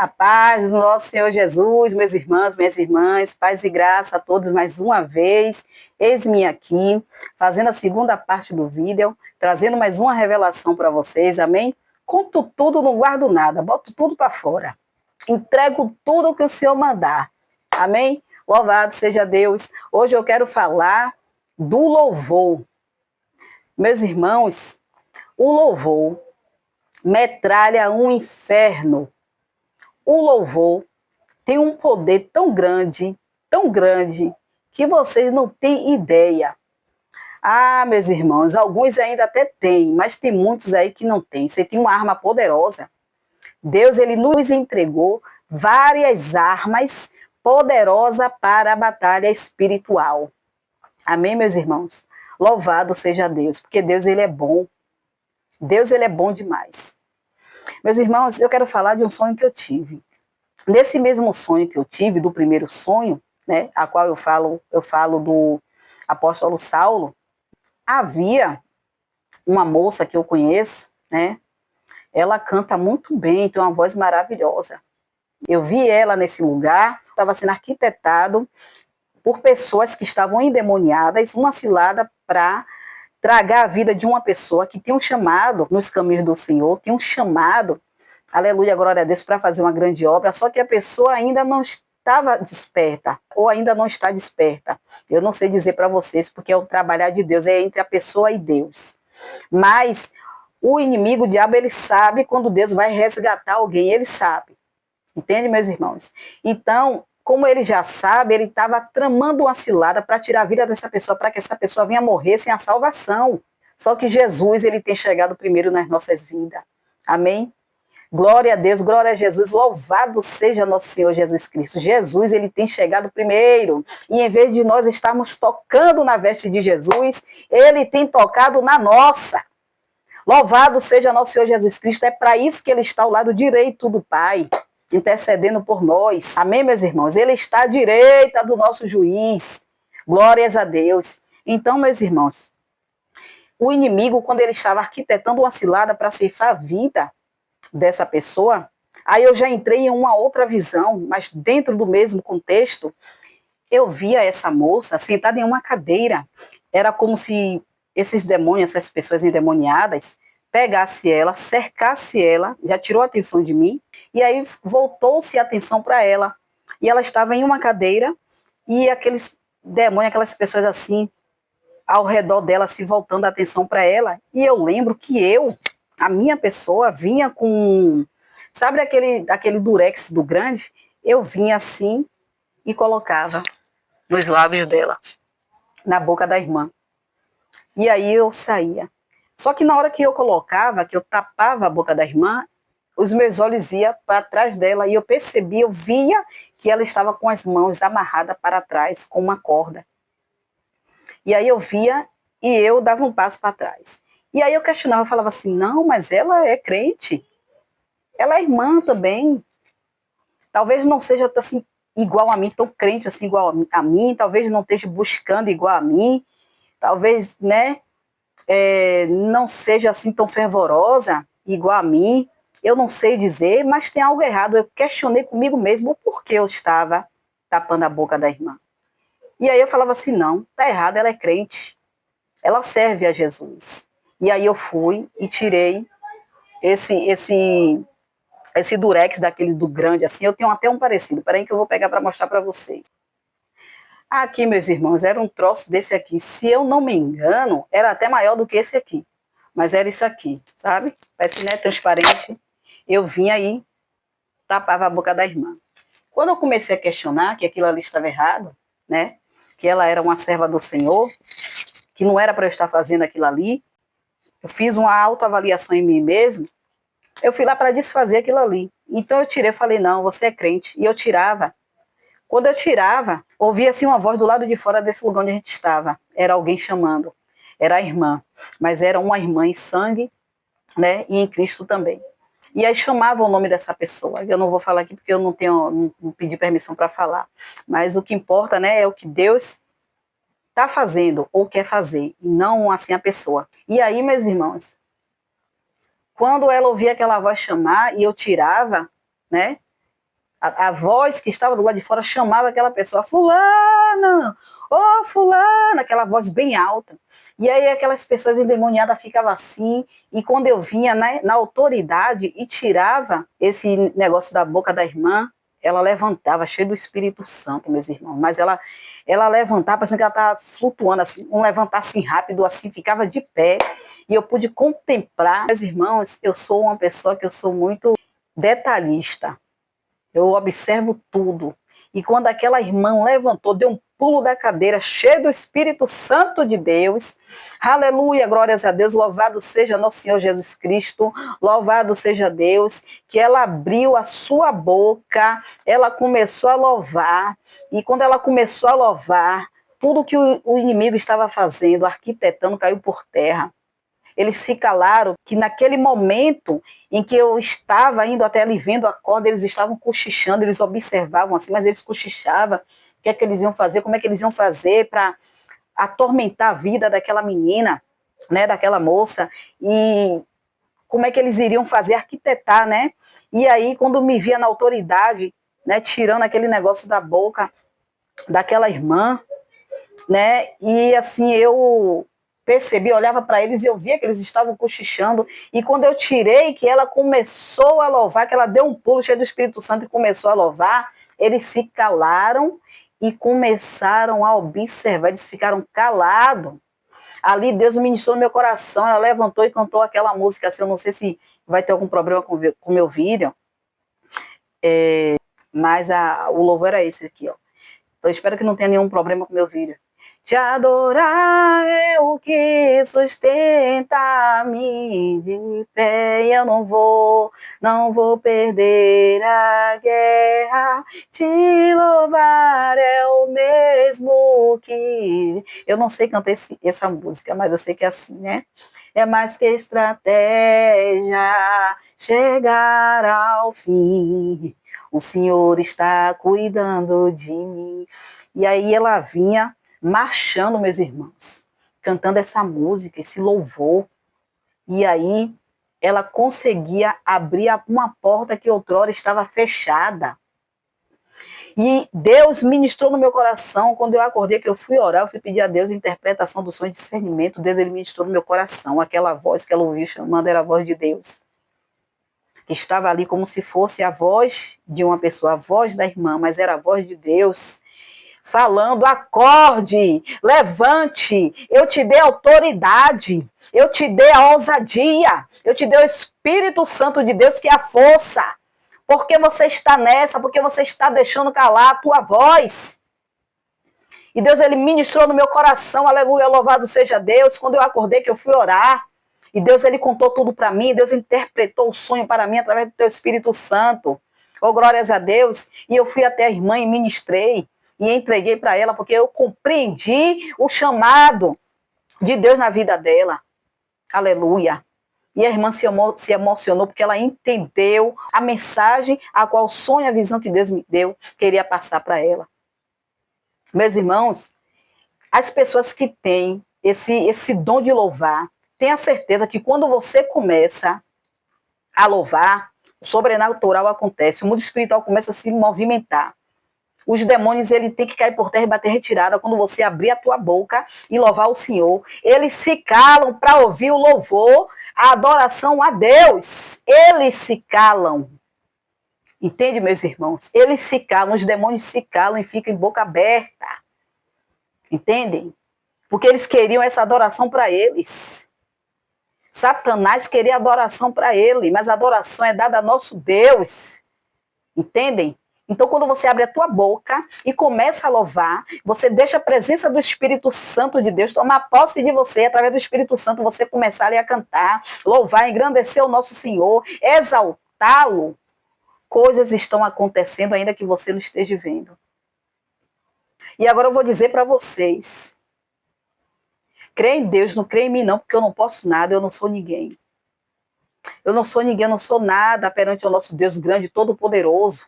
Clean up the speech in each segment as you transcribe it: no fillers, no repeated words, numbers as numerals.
A paz do nosso Senhor Jesus, meus irmãos, minhas irmãs, paz e graça a todos mais uma vez. Eis-me aqui, fazendo a segunda parte do vídeo, trazendo mais uma revelação para vocês, amém? Conto tudo, não guardo nada, boto tudo para fora. Entrego tudo o que o Senhor mandar, amém? Louvado seja Deus. Hoje eu quero falar do louvor. Meus irmãos, o louvor metralha um inferno. O louvor tem um poder tão grande, que vocês não têm ideia. Ah, meus irmãos, alguns ainda até têm, mas tem muitos aí que não têm. Você tem uma arma poderosa. Deus, ele nos entregou várias armas poderosas para a batalha espiritual. Amém, meus irmãos? Louvado seja Deus, porque Deus, ele é bom. Deus, ele é bom demais. Meus irmãos, eu quero falar de um sonho que eu tive. Nesse mesmo sonho que eu tive, do primeiro sonho, né, a qual eu falo do apóstolo Saulo, havia uma moça que eu conheço, né, ela canta muito bem, tem uma voz maravilhosa. Eu vi ela nesse lugar, estava sendo arquitetado por pessoas que estavam endemoniadas, uma cilada para tragar a vida de uma pessoa que tem um chamado nos caminhos do Senhor, tem um chamado, aleluia, glória a Deus, para fazer uma grande obra, só que a pessoa ainda não estava desperta, ou ainda não está desperta. Eu não sei dizer para vocês, porque é o trabalhar de Deus, é entre a pessoa e Deus. Mas o inimigo, o diabo, ele sabe quando Deus vai resgatar alguém, ele sabe. Entende, meus irmãos? Então, como ele já sabe, ele estava tramando uma cilada para tirar a vida dessa pessoa, para que essa pessoa venha morrer sem a salvação. Só que Jesus, ele tem chegado primeiro nas nossas vidas. Amém? Glória a Deus, glória a Jesus, louvado seja nosso Senhor Jesus Cristo. Jesus, ele tem chegado primeiro. E em vez de nós estarmos tocando na veste de Jesus, ele tem tocado na nossa. Louvado seja nosso Senhor Jesus Cristo. É para isso que ele está ao lado direito do Pai, intercedendo por nós. Amém, meus irmãos? Ele está à direita do nosso juiz. Glórias a Deus. Então, meus irmãos, o inimigo, quando ele estava arquitetando uma cilada para ceifar a vida dessa pessoa, aí eu já entrei em uma outra visão, mas dentro do mesmo contexto, eu via essa moça sentada em uma cadeira. Era como se esses demônios, essas pessoas endemoniadas, pegasse ela, cercasse ela, já tirou a atenção de mim, e aí voltou-se a atenção para ela. E ela estava em uma cadeira, e aqueles demônios, aquelas pessoas assim, ao redor dela, se voltando a atenção para ela. E eu lembro que a minha pessoa, vinha com, sabe aquele durex do grande? Eu vinha assim e colocava nos lábios dela, na boca da irmã. E aí eu saía. Só que na hora que eu colocava, que eu tapava a boca da irmã, os meus olhos iam para trás dela e eu percebia, eu via que ela estava com as mãos amarradas para trás com uma corda. E aí eu via e eu dava um passo para trás. E aí eu questionava, eu falava assim, não, mas ela é crente. Ela é irmã também. Talvez não seja assim igual a mim, tão crente assim igual a mim, talvez não esteja buscando igual a mim, talvez, né, não seja assim tão fervorosa igual a mim, eu não sei dizer, mas tem algo errado. Eu questionei comigo mesmo o porquê eu estava tapando a boca da irmã. E aí eu falava assim, não, tá errado, ela é crente, ela serve a Jesus. E aí eu fui e tirei esse durex daquele do grande assim, eu tenho até um parecido, peraí que eu vou pegar para mostrar para vocês. Aqui, meus irmãos, era um troço desse aqui. Se eu não me engano, era até maior do que esse aqui. Mas era isso aqui, sabe? Parece, né, transparente. Eu vinha aí, tapava a boca da irmã. Quando eu comecei a questionar que aquilo ali estava errado, né? Que ela era uma serva do Senhor, que não era para eu estar fazendo aquilo ali, eu fiz uma autoavaliação em mim mesmo, eu fui lá para desfazer aquilo ali. Então eu tirei, falei, não, você é crente. E eu tirava. Quando eu tirava, ouvia assim uma voz do lado de fora desse lugar onde a gente estava. Era alguém chamando. Era a irmã. Mas era uma irmã em sangue, né? E em Cristo também. E aí chamava o nome dessa pessoa. Eu não vou falar aqui porque eu não pedi permissão para falar. Mas o que importa, né, é o que Deus está fazendo ou quer fazer. E não assim a pessoa. E aí, meus irmãos, quando ela ouvia aquela voz chamar e eu tirava, né? A voz que estava do lado de fora chamava aquela pessoa, fulana, ô fulana, aquela voz bem alta. E aí aquelas pessoas endemoniadas ficavam assim, e quando eu vinha na autoridade e tirava esse negócio da boca da irmã, ela levantava, cheia do Espírito Santo, meus irmãos, mas ela levantava, parecendo que ela estava flutuando, assim, um levantar assim rápido, assim, ficava de pé, e eu pude contemplar. Meus irmãos, eu sou uma pessoa que eu sou muito detalhista, eu observo tudo. E quando aquela irmã levantou, deu um pulo da cadeira, cheio do Espírito Santo de Deus, aleluia, glórias a Deus, louvado seja nosso Senhor Jesus Cristo, louvado seja Deus, que ela abriu a sua boca, ela começou a louvar, e quando ela começou a louvar, tudo que o inimigo estava fazendo, arquitetando, caiu por terra. Eles se calaram, que naquele momento em que eu estava indo até ali vendo a corda, eles estavam cochichando, eles observavam assim, mas eles cochichavam, o que é que eles iam fazer, como é que eles iam fazer para atormentar a vida daquela menina, né, daquela moça, e como é que eles iriam fazer, arquitetar, né? E aí, quando me via na autoridade, né, tirando aquele negócio da boca daquela irmã, né, e assim, eu percebi, olhava para eles e eu via que eles estavam cochichando, e quando eu tirei, que ela começou a louvar, que ela deu um pulo cheio do Espírito Santo e começou a louvar, eles se calaram e começaram a observar, eles ficaram calados. Ali Deus ministrou no meu coração, ela levantou e cantou aquela música, assim, eu não sei se vai ter algum problema com o meu vídeo, mas o louvor era esse aqui, ó. Eu espero que não tenha nenhum problema com o meu vídeo. Te adorar é o que sustenta-me de pé. Eu não vou perder a guerra. Te louvar é o mesmo que... Eu não sei cantar essa música, mas eu sei que é assim, né? É mais que estratégia chegar ao fim. O Senhor está cuidando de mim. E aí ela vinha marchando, meus irmãos, cantando essa música, esse louvor. E aí ela conseguia abrir uma porta que outrora estava fechada. E Deus ministrou no meu coração, quando eu acordei, que eu fui orar, eu fui pedir a Deus interpretação do sonho, discernimento. Deus, ele ministrou no meu coração, aquela voz que ela ouviu chamando era a voz de Deus, que estava ali como se fosse a voz de uma pessoa, a voz da irmã, mas era a voz de Deus, falando: acorde, levante, eu te dei autoridade, eu te dei a ousadia, eu te dei o Espírito Santo de Deus, que é a força. Porque você está nessa, porque você está deixando calar a tua voz. E Deus, ele ministrou no meu coração, aleluia, louvado seja Deus, quando eu acordei, que eu fui orar. E Deus, ele contou tudo para mim, Deus interpretou o sonho para mim através do teu Espírito Santo. Oh, glórias a Deus. E eu fui até a irmã e ministrei, e entreguei para ela, porque eu compreendi o chamado de Deus na vida dela. Aleluia. E a irmã se emocionou, porque ela entendeu a mensagem a qual o sonho, a visão que Deus me deu, queria passar para ela. Meus irmãos, as pessoas que têm esse dom de louvar, tenha certeza que quando você começa a louvar, o sobrenatural acontece, o mundo espiritual começa a se movimentar. Os demônios, ele tem que cair por terra e bater retirada quando você abrir a tua boca e louvar o Senhor. Eles se calam para ouvir o louvor, a adoração a Deus. Eles se calam. Entende, meus irmãos? Eles se calam, os demônios se calam e ficam em boca aberta. Entendem? Porque eles queriam essa adoração para eles. Satanás queria adoração para ele, mas a adoração é dada a nosso Deus. Entendem? Então, quando você abre a tua boca e começa a louvar, você deixa a presença do Espírito Santo de Deus tomar posse de você, através do Espírito Santo, você começar a cantar, louvar, engrandecer o nosso Senhor, exaltá-lo. Coisas estão acontecendo ainda que você não esteja vendo. E agora eu vou dizer para vocês, crê em Deus, não crê em mim não, porque eu não posso nada, eu não sou ninguém. Eu não sou ninguém, eu não sou nada perante o nosso Deus grande, todo-poderoso.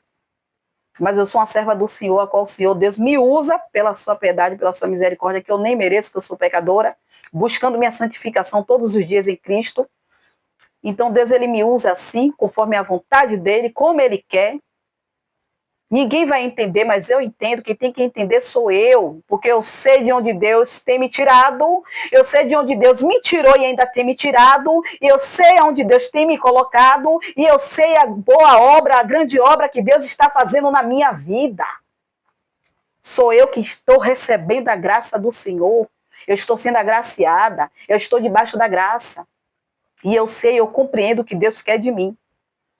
Mas eu sou uma serva do Senhor, a qual o Senhor Deus me usa pela sua piedade, pela sua misericórdia, que eu nem mereço, que eu sou pecadora, buscando minha santificação todos os dias em Cristo. Então Deus, ele me usa assim, conforme a vontade dele, como ele quer. Ninguém vai entender, mas eu entendo. Quem tem que entender sou eu, porque eu sei de onde Deus tem me tirado, eu sei de onde Deus me tirou e ainda tem me tirado, e eu sei onde Deus tem me colocado, e eu sei a boa obra, a grande obra que Deus está fazendo na minha vida. Sou eu que estou recebendo a graça do Senhor, eu estou sendo agraciada, eu estou debaixo da graça, e eu sei, eu compreendo o que Deus quer de mim.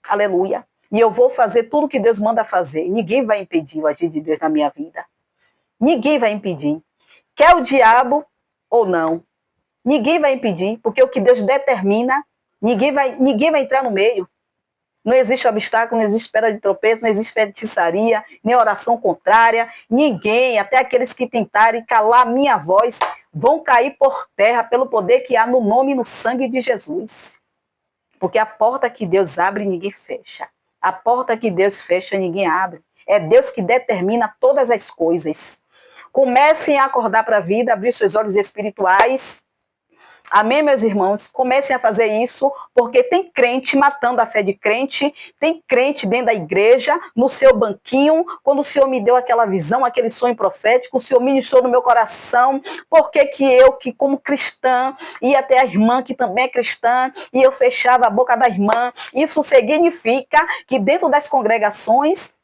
Aleluia. E eu vou fazer tudo que Deus manda fazer. Ninguém vai impedir o agir de Deus na minha vida. Ninguém vai impedir. Quer o diabo ou não. Ninguém vai impedir, porque o que Deus determina, ninguém vai entrar no meio. Não existe obstáculo, não existe pedra de tropeço, não existe feitiçaria, nem oração contrária. Ninguém, até aqueles que tentarem calar a minha voz, vão cair por terra pelo poder que há no nome e no sangue de Jesus. Porque a porta que Deus abre, ninguém fecha. A porta que Deus fecha, ninguém abre. É Deus que determina todas as coisas. Comecem a acordar para a vida, abrir seus olhos espirituais. Amém, meus irmãos? Comecem a fazer isso, porque tem crente matando a fé de crente, tem crente dentro da igreja, no seu banquinho, quando o Senhor me deu aquela visão, aquele sonho profético, o Senhor ministrou no meu coração, porque que eu, que como cristã, ia até a irmã, que também é cristã, e eu fechava a boca da irmã. Isso significa que dentro das congregações,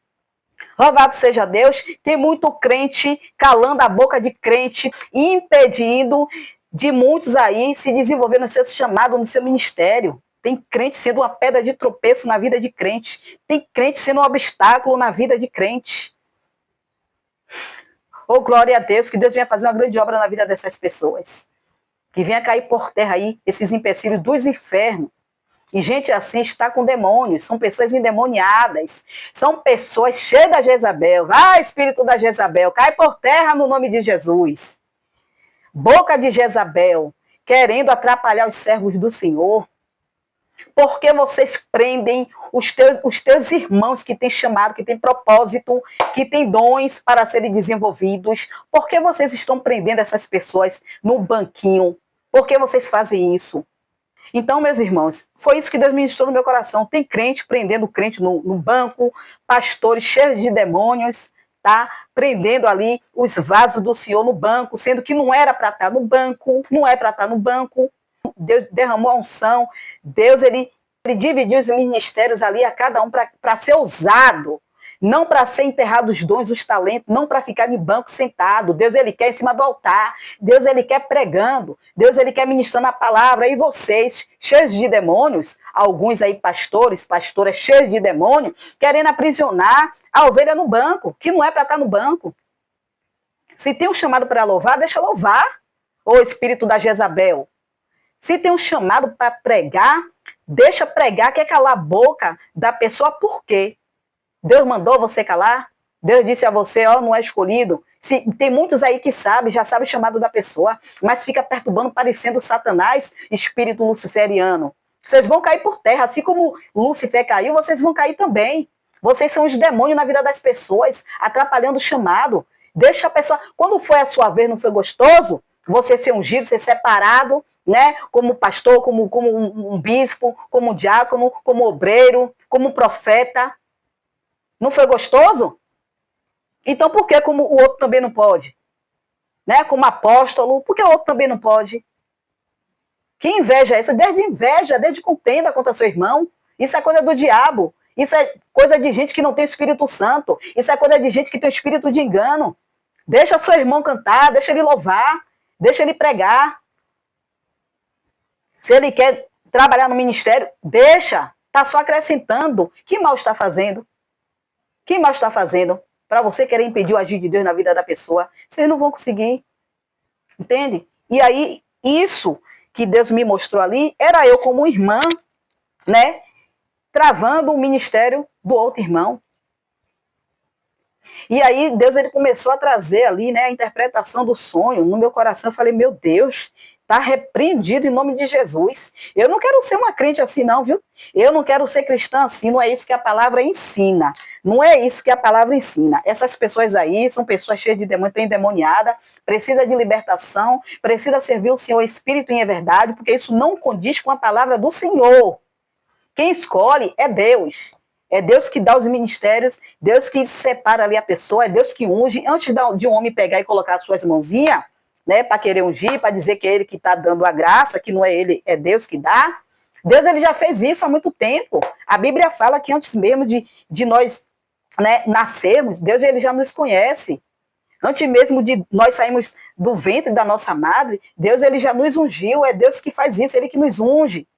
louvado seja Deus, tem muito crente calando a boca de crente, impedindo de muitos aí se desenvolver no seu chamado, no seu ministério. Tem crente sendo uma pedra de tropeço na vida de crente. Tem crente sendo um obstáculo na vida de crente. Oh, glória a Deus, que Deus venha fazer uma grande obra na vida dessas pessoas. Que venha cair por terra aí esses empecilhos dos infernos. E gente assim está com demônios, são pessoas endemoniadas, são pessoas cheias da Jezabel. Ah, espírito da Jezabel, cai por terra no nome de Jesus. Boca de Jezabel, querendo atrapalhar os servos do Senhor. Porque vocês prendem os teus irmãos que têm chamado, que têm propósito, que têm dons para serem desenvolvidos? Por que vocês estão prendendo essas pessoas no banquinho? Por que vocês fazem isso? Então, meus irmãos, foi isso que Deus ministrou no meu coração. Tem crente prendendo crente no banco, pastores cheios de demônios, tá? Prendendo ali os vasos do Senhor no banco, sendo que não era para estar no banco, não é para estar no banco. Deus derramou a unção, Deus ele dividiu os ministérios ali a cada um para ser usado, não para ser enterrado os dons, os talentos, não para ficar de banco sentado. Deus ele quer em cima do altar, Deus ele quer pregando, Deus ele quer ministrando a palavra. E vocês, cheios de demônios, alguns aí pastores, pastoras cheios de demônio, querendo aprisionar a ovelha no banco, que não é para estar no banco. Se tem um chamado para louvar, deixa louvar, ô espírito da Jezabel. Se tem um chamado para pregar, deixa pregar, quer calar a boca da pessoa, por quê? Deus mandou você calar? Deus disse a você, ó, não é escolhido? Tem muitos aí que sabem, já sabem o chamado da pessoa, mas fica perturbando, parecendo Satanás, espírito luciferiano. Vocês vão cair por terra, assim como Lúcifer caiu, vocês vão cair também. Vocês são os demônios na vida das pessoas, atrapalhando o chamado. Deixa a pessoa... Quando foi a sua vez, não foi gostoso? Você ser ungido, ser separado, né? Como pastor, como um bispo, como um diácono, como obreiro, como profeta. Não foi gostoso? Então por que como o outro também não pode? Né? Como apóstolo, por que o outro também não pode? Que inveja é essa? Desde inveja, desde contenda contra seu irmão. Isso é coisa do diabo. Isso é coisa de gente que não tem o Espírito Santo. Isso é coisa de gente que tem o espírito de engano. Deixa seu irmão cantar, deixa ele louvar, deixa ele pregar. Se ele quer trabalhar no ministério, deixa. Está só acrescentando. Que mal está fazendo? Que mal está fazendo? Para você querer impedir o agir de Deus na vida da pessoa, vocês não vão conseguir. Entende? E aí, isso que Deus me mostrou ali, era eu como irmã, né? Travando o ministério do outro irmão. E aí, Deus ele começou a trazer ali, né, a interpretação do sonho. No meu coração, eu falei, meu Deus, está repreendido em nome de Jesus. Eu não quero ser uma crente assim, não, viu? Eu não quero ser cristã assim, não é isso que a palavra ensina. Não é isso que a palavra ensina. Essas pessoas aí são pessoas cheias de demônio, endemoniada, precisa de libertação, precisa servir o Senhor Espírito em verdade, porque isso não condiz com a palavra do Senhor. Quem escolhe é Deus. É Deus que dá os ministérios, Deus que separa ali a pessoa, é Deus que unge. Antes de um homem pegar e colocar as suas mãozinhas, né, para querer ungir, para dizer que é ele que está dando a graça, que não é ele, é Deus que dá. Deus ele já fez isso há muito tempo. A Bíblia fala que antes mesmo de nós, né, nascermos, Deus ele já nos conhece. Antes mesmo de nós sairmos do ventre da nossa madre, Deus ele já nos ungiu, é Deus que faz isso, ele que nos unge.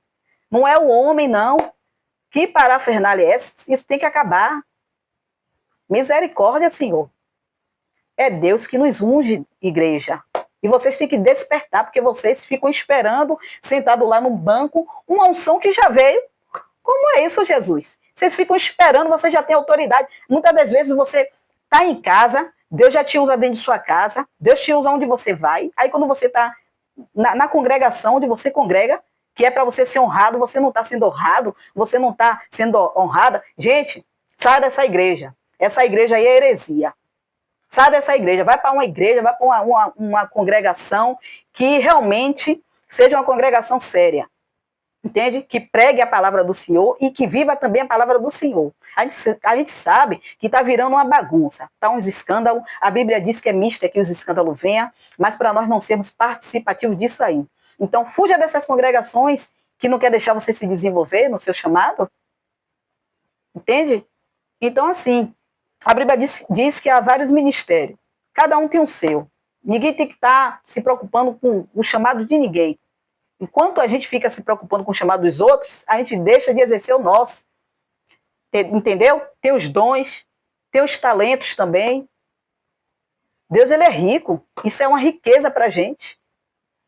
Não é o homem, não. Que parafernália é essa? Isso tem que acabar. Misericórdia, Senhor. É Deus que nos unge, igreja. E vocês têm que despertar, porque vocês ficam esperando, sentado lá no banco, uma unção que já veio. Como é isso, Jesus? Vocês ficam esperando, você já tem autoridade. Muitas das vezes você está em casa, Deus já te usa dentro de sua casa, Deus te usa onde você vai. Aí quando você está na congregação, onde você congrega, que é para você ser honrado, você não está sendo honrado, você não está sendo honrada. Gente, sai dessa igreja. Essa igreja aí é heresia. Sai dessa igreja, vai para uma igreja, vai para uma congregação que realmente seja uma congregação séria. Entende? Que pregue a palavra do Senhor e que viva também a palavra do Senhor. A gente sabe que está virando uma bagunça, está uns escândalos. A Bíblia diz que é mista que os escândalos venham, mas para nós não sermos participativos disso aí. Então, fuja dessas congregações que não quer deixar você se desenvolver no seu chamado. Entende? Então, assim, a Bíblia diz que há vários ministérios. Cada um tem o seu. Ninguém tem que estar se preocupando com o chamado de ninguém. Enquanto a gente fica se preocupando com o chamado dos outros, a gente deixa de exercer o nosso. Entendeu? Tem os dons, tem os talentos também. Deus, ele é rico. Isso é uma riqueza para a gente.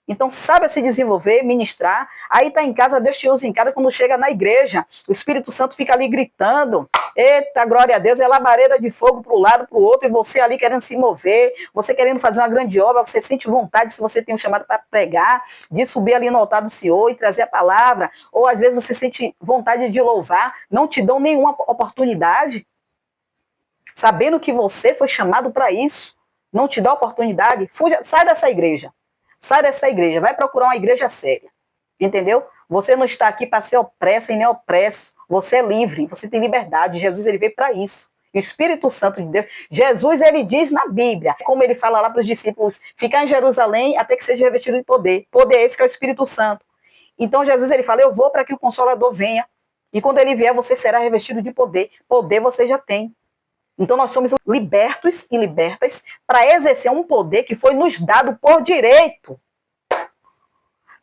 Então, saiba se desenvolver, ministrar. Aí tá em casa, Deus te usa em casa. Quando chega na igreja, o Espírito Santo fica ali gritando. Eita, glória a Deus, é labareda de fogo para um lado, para o outro, e você ali querendo se mover, você querendo fazer uma grande obra, você sente vontade, se você tem um chamado para pregar, de subir ali no altar do Senhor e trazer a palavra, ou às vezes você sente vontade de louvar, não te dão nenhuma oportunidade, sabendo que você foi chamado para isso, não te dá oportunidade, fuja, sai dessa igreja. Sai dessa igreja, vai procurar uma igreja séria. Entendeu? Você não está aqui para ser opressa e nem opresso. Você é livre, você tem liberdade. Jesus ele veio para isso. E o Espírito Santo de Deus, Jesus ele diz na Bíblia, como ele fala lá para os discípulos, ficar em Jerusalém até que seja revestido de poder. Poder esse que é o Espírito Santo. Então Jesus ele fala, eu vou para que o Consolador venha. E quando ele vier, você será revestido de poder. Poder você já tem. Então nós somos libertos e libertas para exercer um poder que foi nos dado por direito.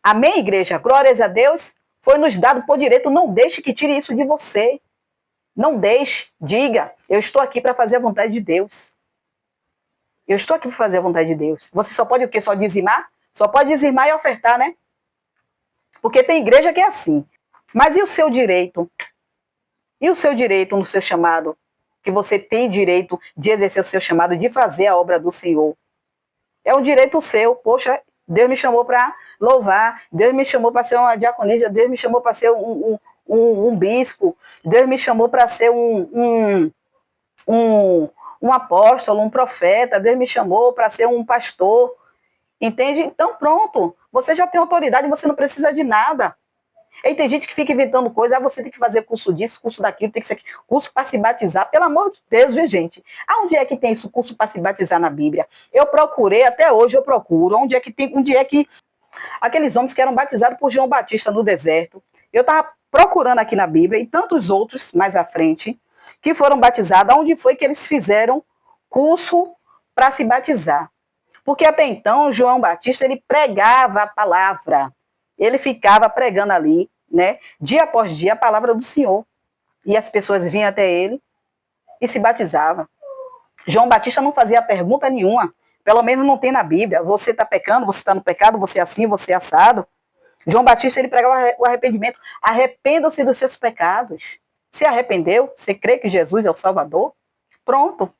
Amém, igreja? Glórias a Deus. Foi nos dado por direito. Não deixe que tire isso de você. Não deixe. Diga, eu estou aqui para fazer a vontade de Deus. Eu estou aqui para fazer a vontade de Deus. Você só pode o quê? Só dizimar? Só pode dizimar e ofertar, né? Porque tem igreja que é assim. Mas e o seu direito? E o seu direito no seu chamado? Que você tem direito de exercer o seu chamado, de fazer a obra do Senhor. É um direito seu. Poxa, Deus me chamou para louvar, Deus me chamou para ser uma diaconisa, Deus me chamou para ser um bispo, Deus me chamou para ser um apóstolo, um profeta, Deus me chamou para ser um pastor. Entende? Então pronto, você já tem autoridade, você não precisa de nada. Aí tem gente que fica inventando coisa, você tem que fazer curso disso, curso daquilo, tem que ser curso para se batizar. Pelo amor de Deus, viu, gente? Aonde é que tem isso, curso para se batizar na Bíblia? Eu procurei, até hoje eu procuro, onde é que aqueles homens que eram batizados por João Batista no deserto, eu estava procurando aqui na Bíblia, e tantos outros mais à frente, que foram batizados, onde foi que eles fizeram curso para se batizar? Porque até então, João Batista, ele pregava a palavra, ele ficava pregando ali, né, dia após dia, a palavra do Senhor. E as pessoas vinham até ele e se batizavam. João Batista não fazia pergunta nenhuma. Pelo menos não tem na Bíblia. Você está pecando, você está no pecado, você é assim, você é assado. João Batista, ele pregava o arrependimento. Arrependam-se dos seus pecados. Se arrependeu, você crê que Jesus é o Salvador? Pronto.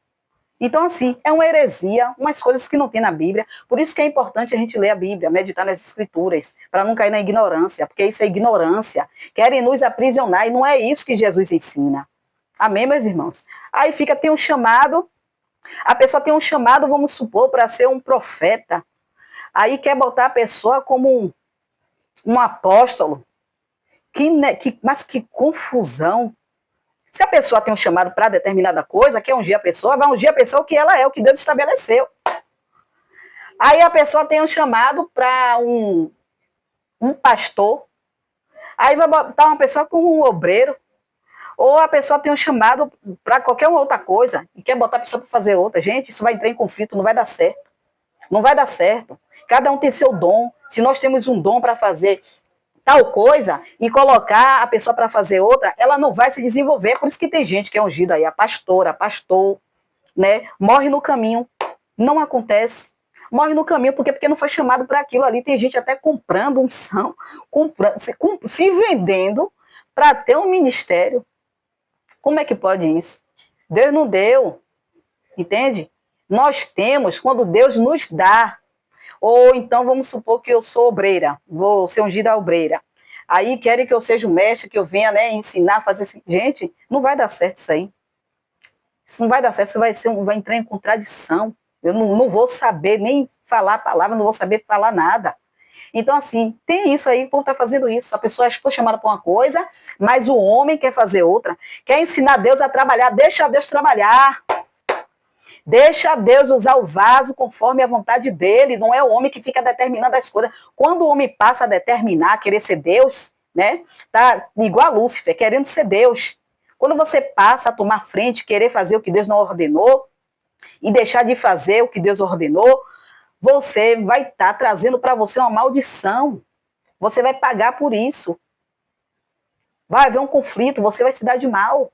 Então, assim, é uma heresia, umas coisas que não tem na Bíblia. Por isso que é importante a gente ler a Bíblia, meditar nas Escrituras, para não cair na ignorância, porque isso é ignorância. Querem nos aprisionar e não é isso que Jesus ensina. Amém, meus irmãos? Aí tem um chamado, a pessoa tem um chamado, vamos supor, para ser um profeta. Aí quer botar a pessoa como um apóstolo. Mas que confusão. Se a pessoa tem um chamado para determinada coisa, quer ungir a pessoa, vai ungir a pessoa o que ela é, o que Deus estabeleceu. Aí a pessoa tem um chamado para um pastor, aí vai botar uma pessoa como um obreiro, ou a pessoa tem um chamado para qualquer outra coisa e quer botar a pessoa para fazer outra. Gente, isso vai entrar em conflito, não vai dar certo. Não vai dar certo. Cada um tem seu dom. Se nós temos um dom para fazer tal coisa e colocar a pessoa para fazer outra, ela não vai se desenvolver. Por isso que tem gente que é ungida aí, a pastora, pastor, né? Morre no caminho. Não acontece. Morre no caminho porque não foi chamado para aquilo ali. Tem gente até comprando unção, se vendendo para ter um ministério. Como é que pode isso? Deus não deu, entende? Nós temos quando Deus nos dá. Ou então vamos supor que eu sou obreira, vou ser ungida obreira. Aí querem que eu seja o mestre, que eu venha, né, ensinar, fazer assim. Gente, não vai dar certo isso aí. Isso não vai dar certo, isso vai entrar em contradição. Eu não vou saber nem falar a palavra, não vou saber falar nada. Então, assim, tem isso aí, o povo está fazendo isso. A pessoa foi chamada para uma coisa, mas o homem quer fazer outra. Quer ensinar Deus a trabalhar, deixa Deus trabalhar. Deixa Deus usar o vaso conforme a vontade dele. Não é o homem que fica determinando as coisas. Quando o homem passa a determinar, querer ser Deus, né? Tá igual a Lúcifer, querendo ser Deus. Quando você passa a tomar frente, querer fazer o que Deus não ordenou e deixar de fazer o que Deus ordenou, você vai estar trazendo para você uma maldição. Você vai pagar por isso. Vai haver um conflito, você vai se dar de mal.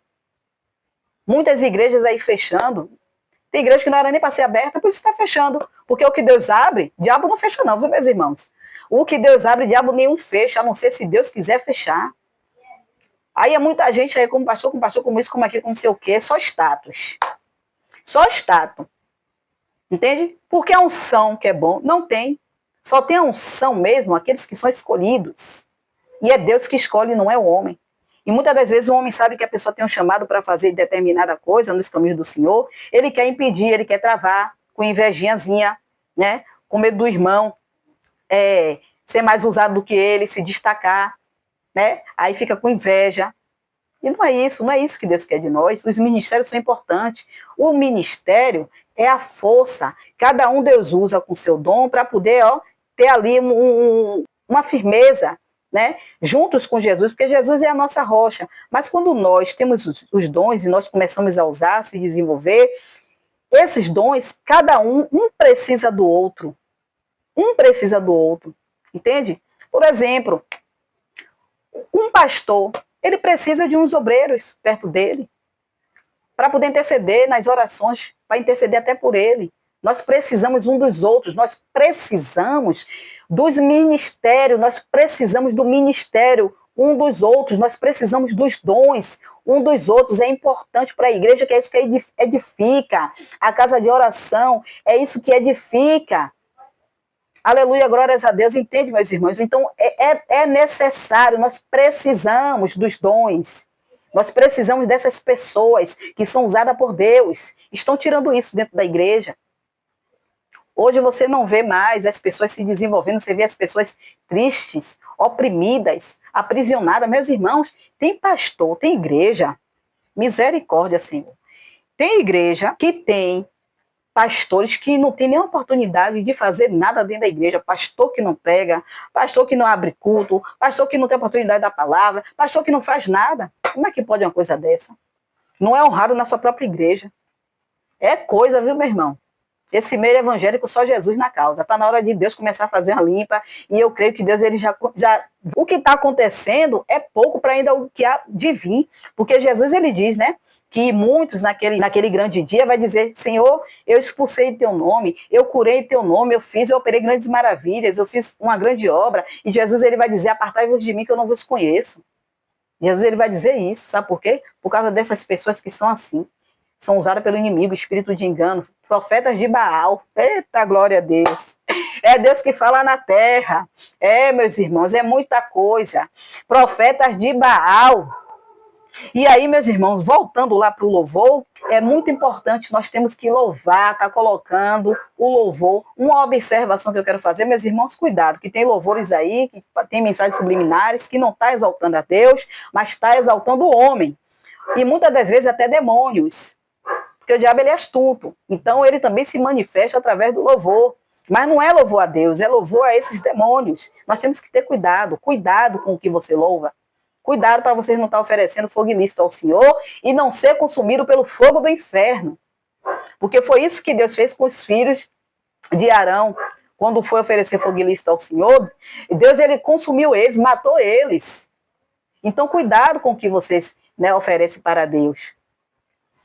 Muitas igrejas aí fechando. Tem igreja que não era nem para ser aberta, por isso está fechando. Porque o que Deus abre, diabo não fecha não, viu, meus irmãos? O que Deus abre, diabo nenhum fecha, a não ser se Deus quiser fechar. Aí é muita gente aí como pastor, como isso, como aquilo, como sei o quê, só status. Só status. Entende? Porque a unção que é bom, não tem. Só tem a unção mesmo, aqueles que são escolhidos. E é Deus que escolhe, não é o homem. E muitas das vezes o homem sabe que a pessoa tem um chamado para fazer determinada coisa nos caminhos do Senhor, ele quer impedir, ele quer travar, com invejinhazinha, né? Com medo do irmão ser mais usado do que ele, se destacar, né? Aí fica com inveja. E não é isso que Deus quer de nós. Os ministérios são importantes. O ministério é a força. Cada um Deus usa com seu dom para poder ter ali uma firmeza, né? Juntos com Jesus, porque Jesus é a nossa rocha. Mas quando nós temos os dons e nós começamos a usar, se desenvolver, esses dons, cada um precisa do outro. Um precisa do outro. Entende? Por exemplo, um pastor, ele precisa de uns obreiros perto dele, para poder interceder nas orações, para interceder até por ele. Nós precisamos um dos outros, nós precisamos dos ministérios, nós precisamos do ministério um dos outros, nós precisamos dos dons um dos outros. É importante para a igreja, que é isso que edifica. A casa de oração é isso que edifica. Aleluia, glórias a Deus. Entende, meus irmãos? Então, é necessário, nós precisamos dos dons. Nós precisamos dessas pessoas que são usadas por Deus. Estão tirando isso dentro da igreja. Hoje você não vê mais as pessoas se desenvolvendo, você vê as pessoas tristes, oprimidas, aprisionadas. Meus irmãos, tem pastor, tem igreja, misericórdia, Senhor. Tem igreja que tem pastores que não tem nem oportunidade de fazer nada dentro da igreja, pastor que não prega, pastor que não abre culto, pastor que não tem oportunidade da palavra, pastor que não faz nada. Como é que pode uma coisa dessa? Não é honrado na sua própria igreja. É coisa, viu, meu irmão? Esse meio evangélico, só Jesus na causa. Está na hora de Deus começar a fazer a limpa, e eu creio que Deus, ele já o que está acontecendo é pouco para ainda o que há de vir, porque Jesus, ele diz, né, que muitos naquele grande dia vai dizer: Senhor, eu expulsei teu nome, eu curei teu nome, eu operei grandes maravilhas, eu fiz uma grande obra, e Jesus, ele vai dizer: apartai-vos de mim que eu não vos conheço. Jesus, ele vai dizer isso, sabe por quê? Por causa dessas pessoas que são assim. São usadas pelo inimigo, espírito de engano, profetas de Baal. Eita, glória a Deus. É Deus que fala na terra. Meus irmãos, é muita coisa. Profetas de Baal. E aí, meus irmãos, voltando lá para o louvor, é muito importante, nós temos que louvar, tá colocando o louvor. Uma observação que eu quero fazer, meus irmãos, cuidado, que tem louvores aí, que tem mensagens subliminares, que não está exaltando a Deus, mas está exaltando o homem. E muitas das vezes até demônios. Porque o diabo ele é astuto. Então ele também se manifesta através do louvor. Mas não é louvor a Deus, é louvor a esses demônios. Nós temos que ter cuidado. Cuidado com o que você louva. Cuidado para vocês não estar oferecendo fogo ilícito ao Senhor e não ser consumido pelo fogo do inferno. Porque foi isso que Deus fez com os filhos de Arão. Quando foi oferecer fogo ilícito ao Senhor, Deus ele consumiu eles, matou eles. Então cuidado com o que vocês, né, oferecem para Deus.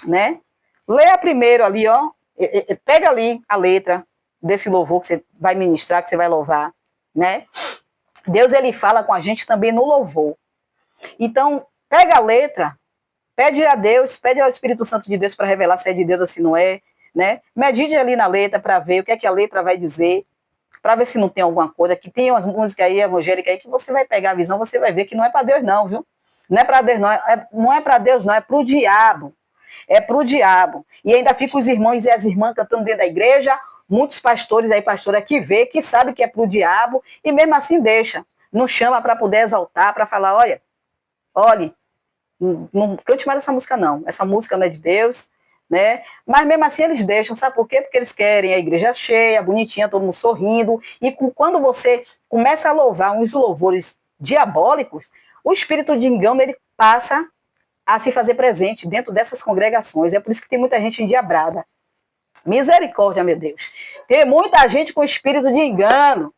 Né? Leia primeiro ali, ó. Pega ali a letra desse louvor que você vai ministrar, que você vai louvar. Né? Deus ele fala com a gente também no louvor. Então, pega a letra, pede a Deus, pede ao Espírito Santo de Deus para revelar se é de Deus ou se não é, né? Medite ali na letra para ver o que a letra vai dizer, para ver se não tem alguma coisa, que tem umas músicas aí evangélicas aí que você vai pegar a visão, você vai ver que não é para Deus não, viu? Não é para Deus não, não é para Deus não, é para o diabo. É para o diabo. E ainda fica os irmãos e as irmãs cantando dentro da igreja, muitos pastores aí, pastora que vê, que sabe que é para o diabo, e mesmo assim deixa. Não chama para poder exaltar, para falar, olhe, não cante mais essa música não, essa música não é de Deus, né? Mas mesmo assim eles deixam, sabe por quê? Porque eles querem a igreja cheia, bonitinha, todo mundo sorrindo, e quando você começa a louvar uns louvores diabólicos, o espírito de engano ele passa a se fazer presente dentro dessas congregações, é por isso que tem muita gente endiabrada. Misericórdia, meu Deus. Tem muita gente com espírito de engano,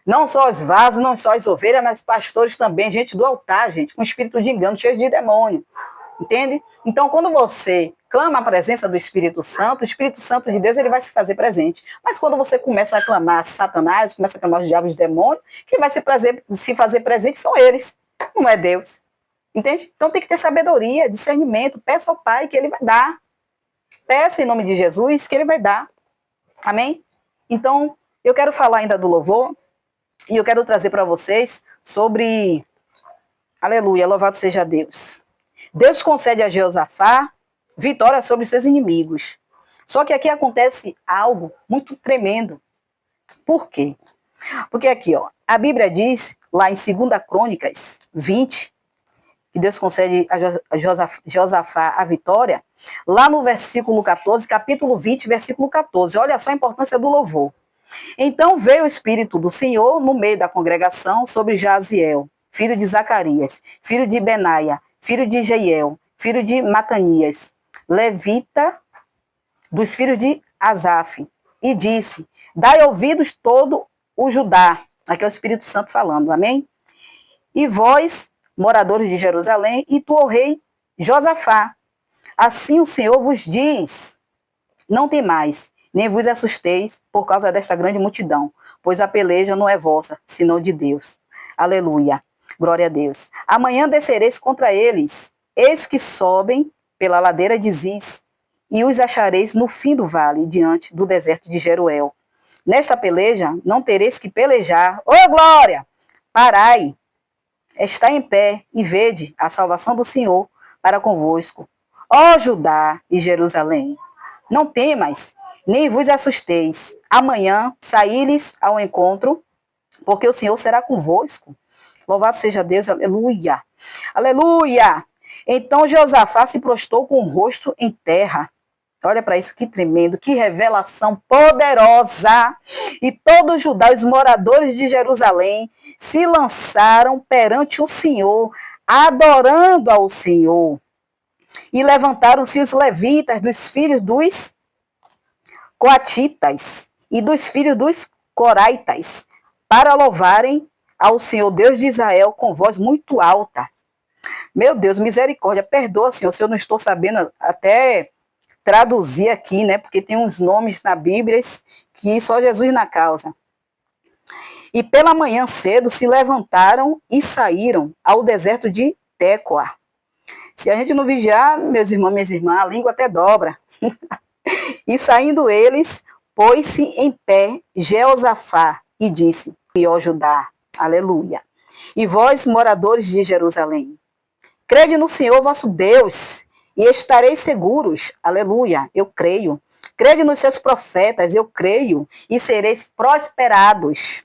não só os vasos, não só as ovelhas, mas pastores também, gente do altar, gente, com espírito de engano, cheio de demônio. Entende? Então, quando você clama a presença do Espírito Santo, o Espírito Santo de Deus ele vai se fazer presente. Mas quando você começa a clamar Satanás, começa a clamar os diabos e os demônios, quem vai se fazer presente são eles, não é Deus. Entende? Então tem que ter sabedoria, discernimento. Peça ao Pai que ele vai dar. Peça em nome de Jesus que ele vai dar. Amém? Então, eu quero falar ainda do louvor. E eu quero trazer para vocês sobre... Aleluia, louvado seja Deus. Deus concede a Jeosafá vitória sobre seus inimigos. Só que aqui acontece algo muito tremendo. Por quê? Porque aqui, ó, a Bíblia diz, lá em 2 Crônicas 20, que Deus concede a Jeosafá a vitória, lá no versículo 14, capítulo 20, versículo 14. Olha só a importância do louvor. Então veio o Espírito do Senhor no meio da congregação sobre Jaziel, filho de Zacarias, filho de Benaia, filho de Jeiel, filho de Matanias, levita dos filhos de Asaf, e disse, dai ouvidos todo o Judá, aqui é o Espírito Santo falando, amém? E vós, moradores de Jerusalém, e tu, ó rei Josafá, assim o Senhor vos diz, não temais, nem vos assusteis por causa desta grande multidão, pois a peleja não é vossa, senão de Deus. Aleluia. Glória a Deus. Amanhã descereis contra eles, eis que sobem pela ladeira de Ziz, e os achareis no fim do vale, diante do deserto de Jeruel. Nesta peleja não tereis que pelejar. Ô glória! Parai, está em pé, e vede a salvação do Senhor para convosco. Ó Judá e Jerusalém, não temais, nem vos assusteis. Amanhã saí-lhes ao encontro, porque o Senhor será convosco. Louvado seja Deus, aleluia. Aleluia! Então Josafá se prostrou com o rosto em terra. Olha para isso, que tremendo, que revelação poderosa. E todos os judeus, os moradores de Jerusalém, se lançaram perante o Senhor, adorando ao Senhor. E levantaram-se os levitas dos filhos dos coatitas e dos filhos dos coraitas, para louvarem ao Senhor Deus de Israel com voz muito alta. Meu Deus, misericórdia, perdoa, Senhor, se eu não estou sabendo até traduzir aqui, né? Porque tem uns nomes na Bíblia que só Jesus na causa. E pela manhã cedo se levantaram e saíram ao deserto de Tecoa. Se a gente não vigiar, meus irmãos, minhas irmãs, a língua até dobra. E saindo eles, pôs-se em pé Jeosafá e disse, ó Judá, aleluia. E vós, moradores de Jerusalém, crede no Senhor vosso Deus e estareis seguros, aleluia, eu creio. Crede nos seus profetas, eu creio, e sereis prosperados.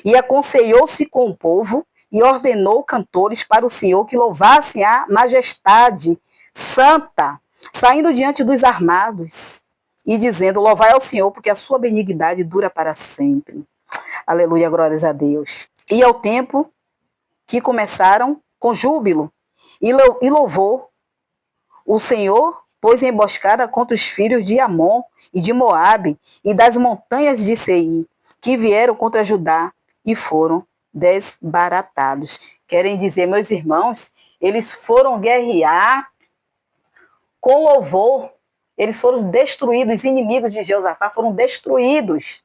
E aconselhou-se com o povo e ordenou cantores para o Senhor que louvassem a majestade santa, saindo diante dos armados e dizendo: louvai ao Senhor, porque a sua benignidade dura para sempre. Aleluia, glórias a Deus. E é o tempo que começaram com júbilo e louvor o Senhor, pôs emboscada contra os filhos de Amon e de Moabe e das montanhas de Seir, que vieram contra Judá e foram desbaratados. Querem dizer, meus irmãos, eles foram guerrear com louvor, eles foram destruídos, os inimigos de Jeosafá foram destruídos.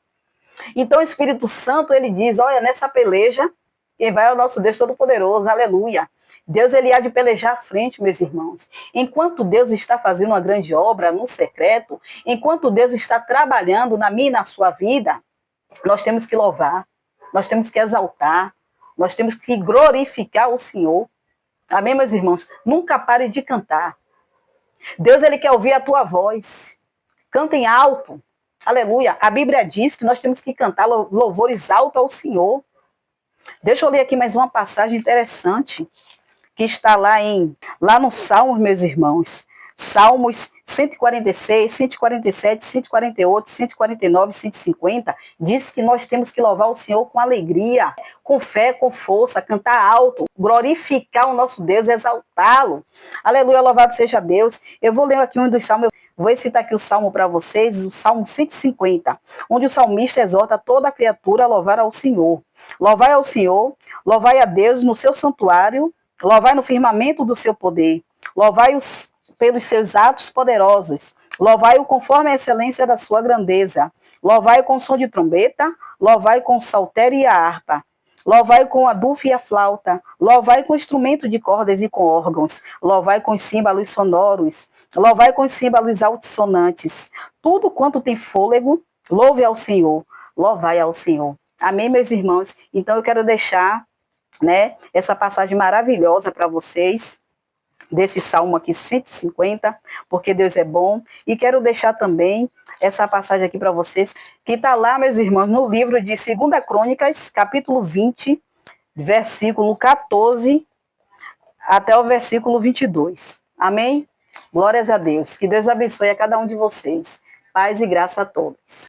Então o Espírito Santo, ele diz, olha, nessa peleja, quem vai é o nosso Deus Todo-Poderoso, aleluia. Deus, ele há de pelejar à frente, meus irmãos. Enquanto Deus está fazendo uma grande obra no secreto, enquanto Deus está trabalhando na minha e na sua vida, nós temos que louvar, nós temos que exaltar, nós temos que glorificar o Senhor. Amém, meus irmãos? Nunca pare de cantar. Deus, ele quer ouvir a tua voz. Cantem alto. Aleluia. A Bíblia diz que nós temos que cantar louvores altos ao Senhor. Deixa eu ler aqui mais uma passagem interessante que está lá no Salmos, meus irmãos. Salmos 146, 147, 148, 149, 150, diz que nós temos que louvar o Senhor com alegria, com fé, com força, cantar alto, glorificar o nosso Deus, exaltá-lo. Aleluia, louvado seja Deus. Eu vou ler aqui um dos salmos, vou citar aqui o salmo para vocês, o Salmo 150, onde o salmista exorta toda a criatura a louvar ao Senhor. Louvai ao Senhor, louvai a Deus no seu santuário, louvai no firmamento do seu poder, louvai-os pelos seus atos poderosos, louvai-o conforme a excelência da sua grandeza, louvai-o com som de trombeta, louvai com o saltério e a harpa, louvai com a dufa e a flauta, louvai com instrumento de cordas e com órgãos, louvai com os símbolos sonoros, louvai com os símbolos altissonantes, tudo quanto tem fôlego, louve ao Senhor, louvai ao Senhor. Amém, meus irmãos? Então eu quero deixar, né, essa passagem maravilhosa para vocês, desse salmo aqui 150, porque Deus é bom, e quero deixar também essa passagem aqui para vocês, que está lá, meus irmãos, no livro de 2 Crônicas, capítulo 20, versículo 14 até o versículo 22. Amém? Glórias a Deus. Que Deus abençoe a cada um de vocês. Paz e graça a todos.